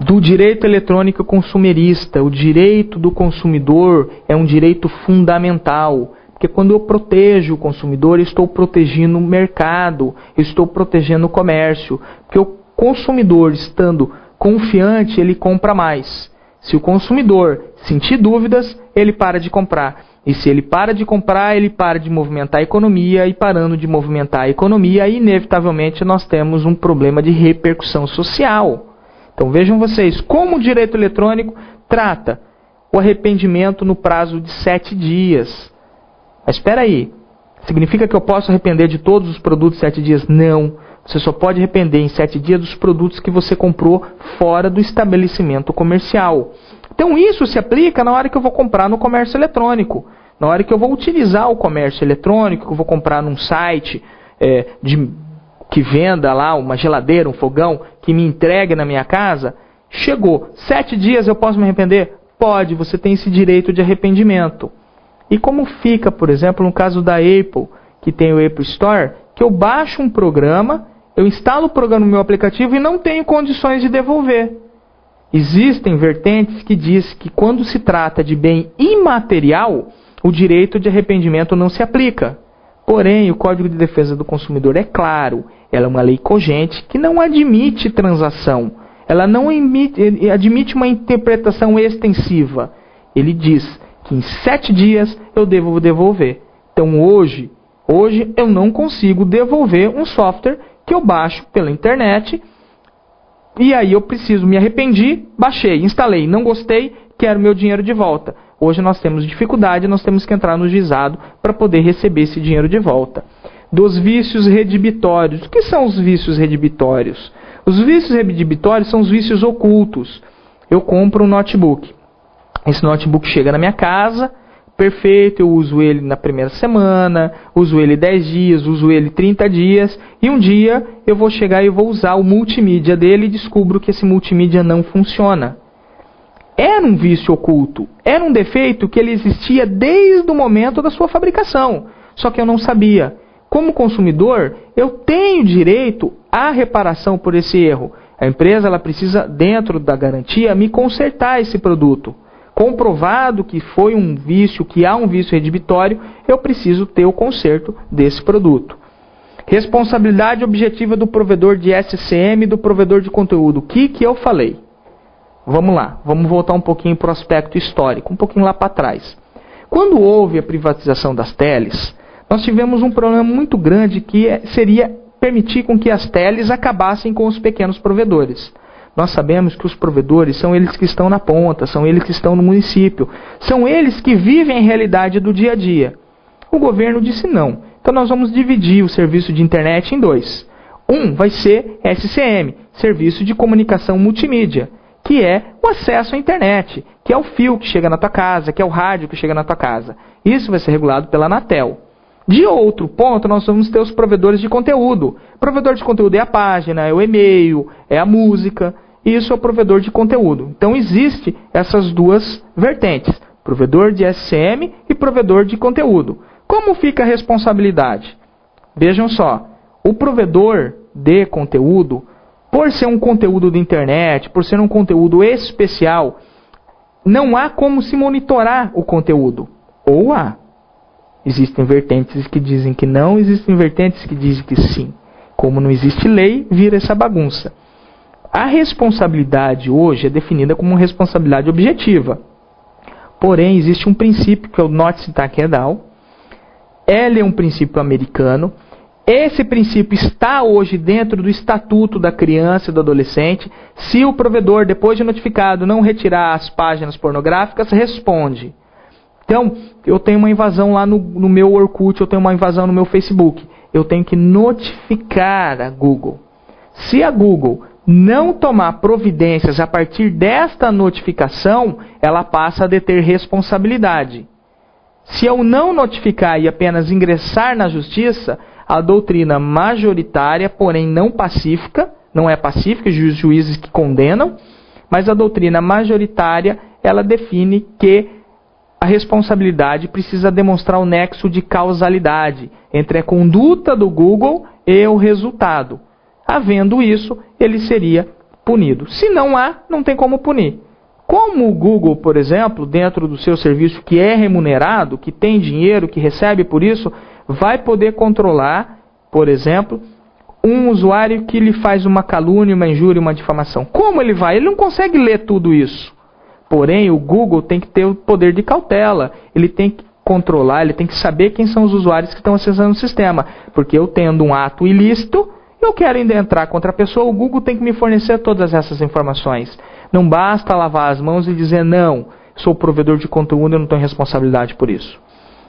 Do direito eletrônico consumerista, o direito do consumidor é um direito fundamental, porque quando eu protejo o consumidor, eu estou protegendo o mercado, eu estou protegendo o comércio, porque o consumidor, estando confiante, ele compra mais. Se o consumidor sentir dúvidas, ele para de comprar. E se ele para de comprar, ele para de movimentar a economia, e parando de movimentar a economia, inevitavelmente nós temos um problema de repercussão social. Então vejam vocês, como o direito eletrônico trata o arrependimento no prazo de 7 dias. Mas espera aí, significa que eu posso arrepender de todos os produtos em 7 dias? Não, você só pode arrepender em 7 dias dos produtos que você comprou fora do estabelecimento comercial. Então isso se aplica na hora que eu vou comprar no comércio eletrônico, na hora que eu vou utilizar o comércio eletrônico, que eu vou comprar num site que venda lá uma geladeira, um fogão, que me entregue na minha casa. Chegou 7 dias, eu posso me arrepender? Pode, você tem esse direito de arrependimento. E como fica, por exemplo, no caso da Apple, que tem o Apple Store, que eu baixo um programa, eu instalo o programa no meu aplicativo e não tenho condições de devolver. Existem vertentes que dizem que quando se trata de bem imaterial, o direito de arrependimento não se aplica. Porém, o Código de Defesa do Consumidor é claro, ela é uma lei cogente que não admite transação, ela não admite uma interpretação extensiva. Ele diz que em 7 dias eu devo devolver. Então hoje eu não consigo devolver um software que eu baixo pela internet, e aí eu preciso, me arrependi, baixei, instalei, não gostei, quero meu dinheiro de volta. Hoje nós temos dificuldade, nós temos que entrar no juizado para poder receber esse dinheiro de volta. Dos vícios redibitórios. O que são os vícios redibitórios? Os vícios redibitórios são os vícios ocultos. Eu compro um notebook. Esse notebook chega na minha casa, perfeito, eu uso ele na primeira semana, uso ele 10 dias, uso ele 30 dias, e um dia eu vou chegar e vou usar o multimídia dele e descubro que esse multimídia não funciona. Era um vício oculto, era um defeito que ele existia desde o momento da sua fabricação, só que eu não sabia. Como consumidor, eu tenho direito à reparação por esse erro. A empresa ela precisa, dentro da garantia, me consertar esse produto. Comprovado que foi um vício, que há um vício redibitório, eu preciso ter o conserto desse produto. Responsabilidade objetiva do provedor de SCM e do provedor de conteúdo. O que eu falei? Vamos lá, vamos voltar um pouquinho para o aspecto histórico, um pouquinho lá para trás. Quando houve a privatização das teles, nós tivemos um problema muito grande que seria permitir com que as teles acabassem com os pequenos provedores. Nós sabemos que os provedores são eles que estão na ponta, são eles que estão no município, são eles que vivem a realidade do dia a dia. O governo disse não. Então nós vamos dividir o serviço de internet em 2. Um vai ser SCM, Serviço de Comunicação Multimídia, que é o acesso à internet, que é o fio que chega na tua casa, que é o rádio que chega na tua casa. Isso vai ser regulado pela Anatel. De outro ponto, nós vamos ter os provedores de conteúdo. O provedor de conteúdo é a página, é o e-mail, é a música. Isso é o provedor de conteúdo. Então, existe essas duas vertentes. Provedor de SCM e provedor de conteúdo. Como fica a responsabilidade? Vejam só. O provedor de conteúdo, por ser um conteúdo da internet, por ser um conteúdo especial, não há como se monitorar o conteúdo. Ou há. Existem vertentes que dizem que não, existem vertentes que dizem que sim. Como não existe lei, vira essa bagunça. A responsabilidade hoje é definida como uma responsabilidade objetiva. Porém, existe um princípio que é o Notes-Takeda-Al. Ele é um princípio americano. Esse princípio está hoje dentro do Estatuto da Criança e do Adolescente. Se o provedor, depois de notificado, não retirar as páginas pornográficas, responde. Então, eu tenho uma invasão lá no meu Orkut, eu tenho uma invasão no meu Facebook. Eu tenho que notificar a Google. Se a Google não tomar providências a partir desta notificação, ela passa a deter responsabilidade. Se eu não notificar e apenas ingressar na justiça, a doutrina majoritária, porém não pacífica, não é pacífica, juízes que condenam, mas a doutrina majoritária, ela define que a responsabilidade precisa demonstrar o nexo de causalidade entre a conduta do Google e o resultado. Havendo isso, ele seria punido. Se não há, não tem como punir. Como o Google, por exemplo, dentro do seu serviço que é remunerado, que tem dinheiro, que recebe por isso, vai poder controlar, por exemplo, um usuário que lhe faz uma calúnia, uma injúria, uma difamação. Como ele vai? Ele não consegue ler tudo isso. Porém, o Google tem que ter o poder de cautela. Ele tem que controlar, ele tem que saber quem são os usuários que estão acessando o sistema. Porque eu tendo um ato ilícito, eu quero ainda entrar contra a pessoa, o Google tem que me fornecer todas essas informações. Não basta lavar as mãos e dizer, não, sou provedor de conteúdo, eu não tenho responsabilidade por isso.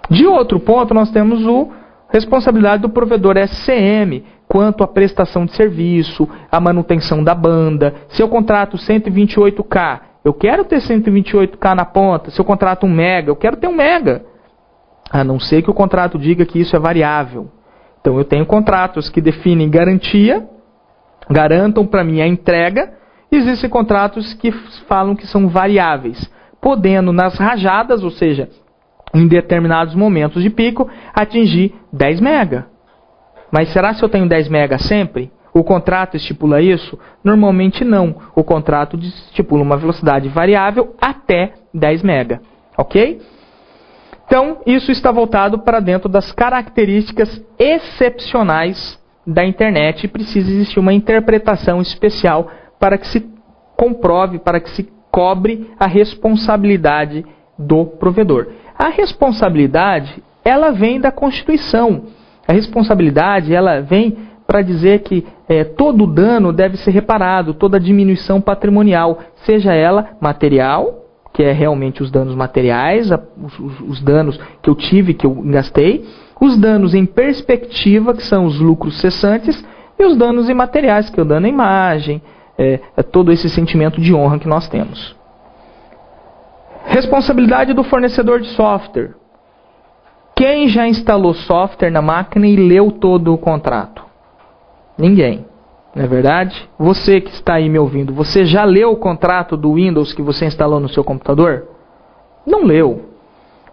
De outro ponto, nós temos a responsabilidade do provedor SCM, quanto à prestação de serviço, a manutenção da banda. Se eu contrato 128K, eu quero ter 128K na ponta. Se eu contrato 1 mega, eu quero ter 1 mega. A não ser que o contrato diga que isso é variável. Então eu tenho contratos que definem garantia, garantam para mim a entrega. Existem contratos que falam que são variáveis, podendo nas rajadas, ou seja, em determinados momentos de pico, atingir 10 mega. Mas será se eu tenho 10 mega sempre? O contrato estipula isso? Normalmente não. O contrato estipula uma velocidade variável até 10 mega. Ok? Então, isso está voltado para dentro das características excepcionais da internet e precisa existir uma interpretação especial para que se comprove, para que se cobre a responsabilidade do provedor. A responsabilidade, ela vem da Constituição. A responsabilidade, ela vem para dizer que todo dano deve ser reparado, toda diminuição patrimonial, seja ela material, que é realmente os danos materiais, os danos que eu tive, que eu gastei, os danos em perspectiva, que são os lucros cessantes, e os danos imateriais, que é o dano à imagem, todo esse sentimento de honra que nós temos. Responsabilidade do fornecedor de software. Quem já instalou software na máquina e leu todo o contrato? Ninguém. Não é verdade? Você que está aí me ouvindo, você já leu o contrato do Windows que você instalou no seu computador? Não leu.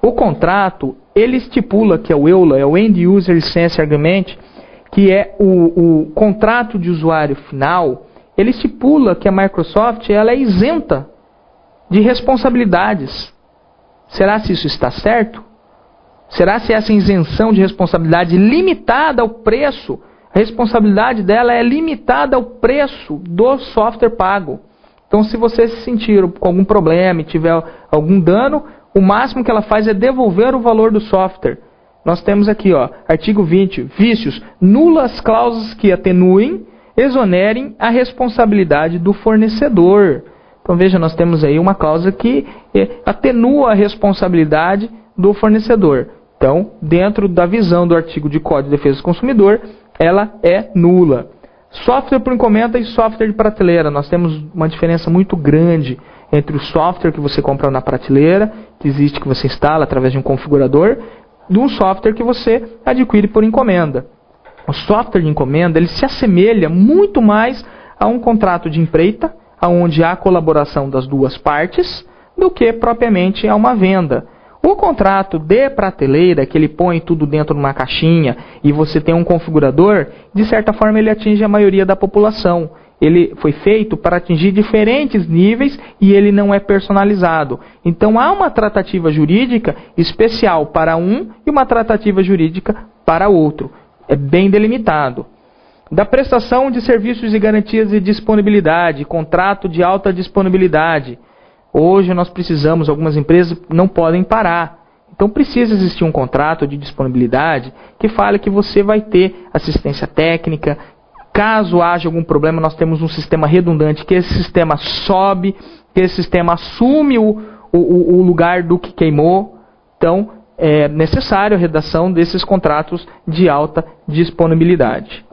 O contrato, ele estipula que é o EULA, é o End User License Agreement, que é o contrato de usuário final. Ele estipula que a Microsoft ela é isenta de responsabilidades. Será se isso está certo? Será se essa isenção de responsabilidade limitada ao preço, a responsabilidade dela é limitada ao preço do software pago? Então, se você se sentir com algum problema e tiver algum dano, o máximo que ela faz é devolver o valor do software. Nós temos aqui, artigo 20, vícios, nulas cláusulas que atenuem, exonerem a responsabilidade do fornecedor. Então, veja, nós temos aí uma cláusula que atenua a responsabilidade do fornecedor. Então, dentro da visão do artigo de Código de Defesa do Consumidor, ela é nula. Software por encomenda e software de prateleira. Nós temos uma diferença muito grande entre o software que você compra na prateleira, que existe, que você instala através de um configurador, de um software que você adquire por encomenda. O software de encomenda, ele se assemelha muito mais a um contrato de empreita, onde há colaboração das duas partes, do que propriamente a uma venda. O contrato de prateleira, que ele põe tudo dentro de uma caixinha e você tem um configurador, de certa forma ele atinge a maioria da população. Ele foi feito para atingir diferentes níveis e ele não é personalizado. Então há uma tratativa jurídica especial para um e uma tratativa jurídica para outro. É bem delimitado. Da prestação de serviços e garantias de disponibilidade, contrato de alta disponibilidade. Hoje nós precisamos, algumas empresas não podem parar. Então precisa existir um contrato de disponibilidade que fale que você vai ter assistência técnica. Caso haja algum problema, nós temos um sistema redundante, que esse sistema sobe, que esse sistema assume o lugar do que queimou. Então é necessário a redação desses contratos de alta disponibilidade.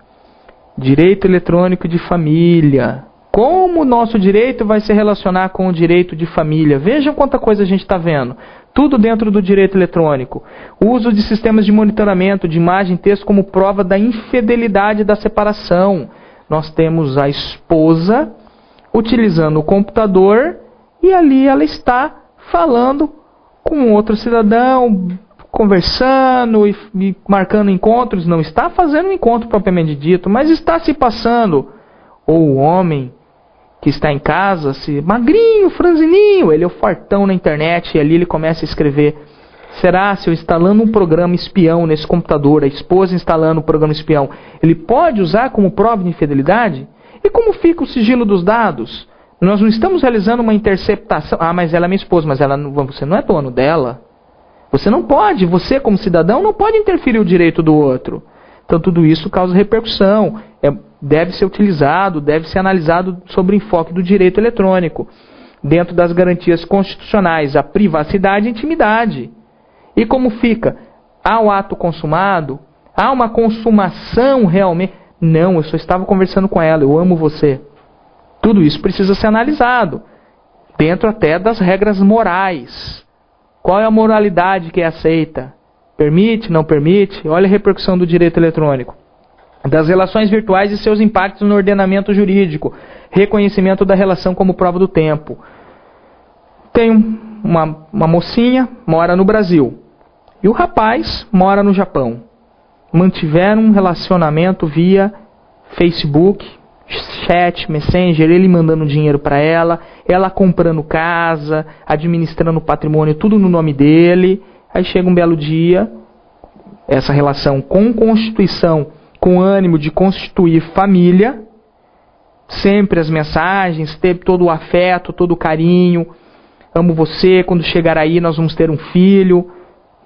Direito eletrônico de família. Como o nosso direito vai se relacionar com o direito de família? Vejam quanta coisa a gente está vendo. Tudo dentro do direito eletrônico. O uso de sistemas de monitoramento de imagem e texto como prova da infidelidade da separação. Nós temos a esposa utilizando o computador e ali ela está falando com outro cidadão, conversando e marcando encontros. Não está fazendo um encontro propriamente dito, mas está se passando. Ou o homem que está em casa, magrinho, franzininho, ele é o fortão na internet e ali ele começa a escrever. Será se eu instalando um programa espião nesse computador, a esposa instalando o programa espião, ele pode usar como prova de infidelidade? E como fica o sigilo dos dados? Nós não estamos realizando uma interceptação. Ah, mas ela é minha esposa, mas você não é dono dela. Você não pode, você como cidadão não pode interferir o direito do outro. Então tudo isso causa repercussão. Deve ser utilizado, deve ser analisado sobre o enfoque do direito eletrônico. Dentro das garantias constitucionais, a privacidade e a intimidade. E como fica? Há o ato consumado? Há uma consumação realmente? Não, eu só estava conversando com ela, eu amo você. Tudo isso precisa ser analisado. Dentro até das regras morais. Qual é a moralidade que é aceita? Permite, não permite? Olha a repercussão do direito eletrônico. Das relações virtuais e seus impactos no ordenamento jurídico. Reconhecimento da relação como prova do tempo. Tem uma mocinha, mora no Brasil. E o rapaz mora no Japão. Mantiveram um relacionamento via Facebook, chat, Messenger, ele mandando dinheiro para ela comprando casa, administrando patrimônio, tudo no nome dele. Aí chega um belo dia, essa relação com constituição, com ânimo de constituir família, sempre as mensagens, teve todo o afeto, todo o carinho, amo você, quando chegar aí nós vamos ter um filho.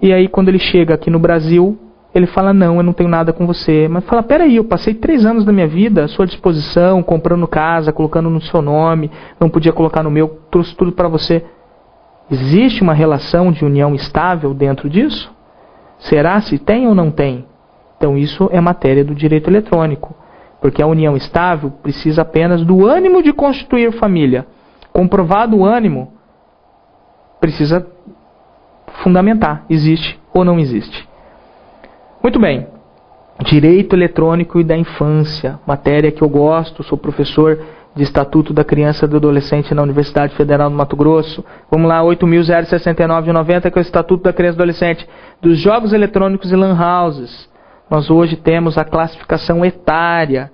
E aí quando ele chega aqui no Brasil, ele fala, não, eu não tenho nada com você. Mas fala, peraí, eu passei 3 anos da minha vida à sua disposição, comprando casa, colocando no seu nome, não podia colocar no meu, trouxe tudo para você. Existe uma relação de união estável dentro disso? Será se tem ou não tem? Então isso é matéria do direito eletrônico. Porque a união estável precisa apenas do ânimo de constituir família. Comprovado o ânimo, precisa fundamentar, existe ou não existe. Muito bem, direito eletrônico e da infância, matéria que eu gosto, sou professor de Estatuto da Criança e do Adolescente na Universidade Federal do Mato Grosso. Vamos lá, 8.069,90, que é o Estatuto da Criança e do Adolescente, dos jogos eletrônicos e lan houses. Nós hoje temos a classificação etária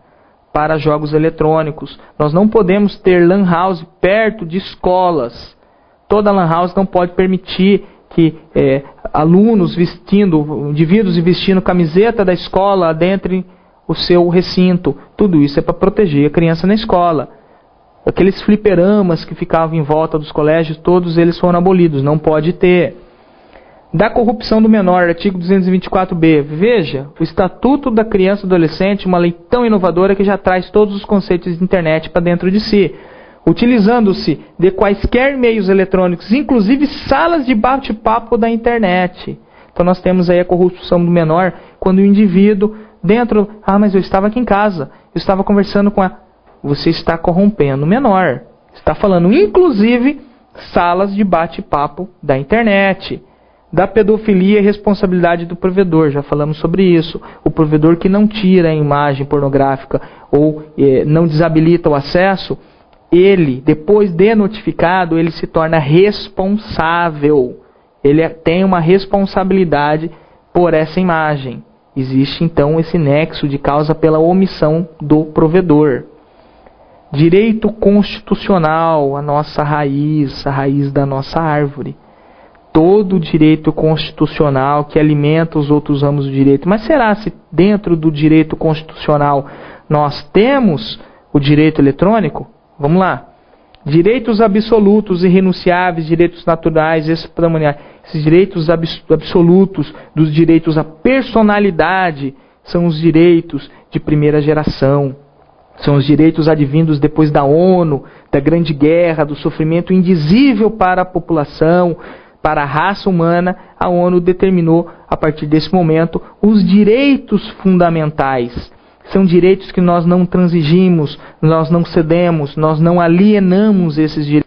para jogos eletrônicos. Nós não podemos ter lan house perto de escolas. Toda lan house não pode permitir que alunos indivíduos vestindo camiseta da escola adentrem o seu recinto. Tudo isso é para proteger a criança na escola. Aqueles fliperamas que ficavam em volta dos colégios, todos eles foram abolidos, não pode ter. Da corrupção do menor, artigo 224b. Veja, o Estatuto da Criança e do Adolescente, uma lei tão inovadora que já traz todos os conceitos de internet para dentro de si. Utilizando-se de quaisquer meios eletrônicos, inclusive salas de bate-papo da internet. Então nós temos aí a corrupção do menor, quando o indivíduo dentro, mas eu estava aqui em casa, eu estava conversando com ela. Você está corrompendo o menor. Está falando, inclusive, salas de bate-papo da internet. Da pedofilia e responsabilidade do provedor, já falamos sobre isso. O provedor que não tira a imagem pornográfica ou não desabilita o acesso, ele, depois de notificado, ele se torna responsável. Ele tem uma responsabilidade por essa imagem. Existe então esse nexo de causa pela omissão do provedor. Direito constitucional, a nossa raiz, a raiz da nossa árvore. Todo direito constitucional que alimenta os outros ramos do direito. Mas será se dentro do direito constitucional nós temos o direito eletrônico? Vamos lá. Direitos absolutos e irrenunciáveis, direitos naturais, esses direitos absolutos dos direitos à personalidade são os direitos de primeira geração. São os direitos advindos depois da ONU, da Grande Guerra, do sofrimento indizível para a população, para a raça humana. A ONU determinou, a partir desse momento, os direitos fundamentais. São direitos que nós não transigimos, nós não cedemos, nós não alienamos esses direitos.